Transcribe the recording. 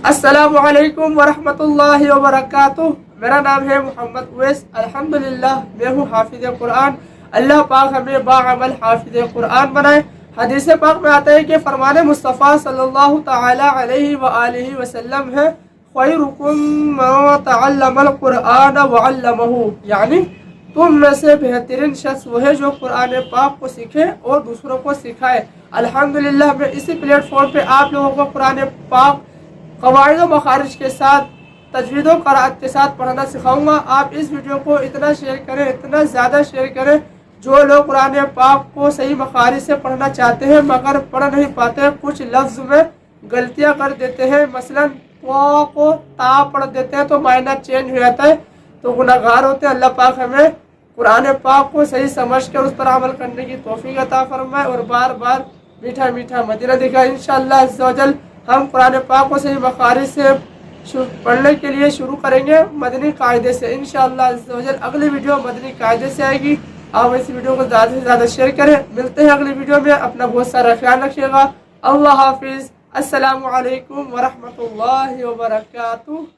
السلام علیکم ورحمۃ اللہ وبرکاتہ۔ میرا نام ہے محمد اویس۔ الحمدللہ میں ہوں حافظ قرآن۔ اللہ پاک ہمیں باعمل حافظ قرآن بنائے۔ حدیث پاک میں آتا ہے کہ فرمان مصطفیٰ صلی اللہ تعالی علیہ وآلہ وسلم ہے، خیرکم من تعلم القرآن وعلمہ، یعنی تم میں سے بہترین شخص وہ ہے جو قرآن پاک کو سیکھے اور دوسروں کو سکھائے۔ الحمدللہ میں اسی پلیٹ فارم پہ آپ لوگوں کو قرآن پاک قواعد و مخارج کے ساتھ، تجوید و قراءت کے ساتھ پڑھنا سکھاؤں گا۔ آپ اس ویڈیو کو اتنا شیئر کریں، اتنا زیادہ شیئر کریں، جو لوگ قرآن پاک کو صحیح مخارج سے پڑھنا چاہتے ہیں مگر پڑھ نہیں پاتے، کچھ لفظ میں غلطیاں کر دیتے ہیں، مثلا قا کو تا پڑھ دیتے ہیں تو معنی چینج ہو جاتا ہے، تو گناہگار ہوتے ہیں۔ اللہ پاک ہمیں قرآن پاک کو صحیح سمجھ کر اس پر عمل کرنے کی توفیق عطا فرمائے اور بار بار میٹھا میٹھا مدینہ دکھائے۔ انشاءاللہ عز و جل ہم قرآن پاک کو صحیح مخارج سے پڑھنے کے لیے شروع کریں گے مدنی قاعدے سے انشاءاللہ عز و جل۔ اگلی ویڈیو مدنی قاعدے سے آئے گی۔ آپ اس ویڈیو کو زیادہ سے زیادہ شیئر کریں۔ ملتے ہیں اگلی ویڈیو میں، اپنا بہت سارا خیال رکھیے گا۔ اللہ حافظ۔ السلام علیکم ورحمۃ اللہ وبرکاتہ۔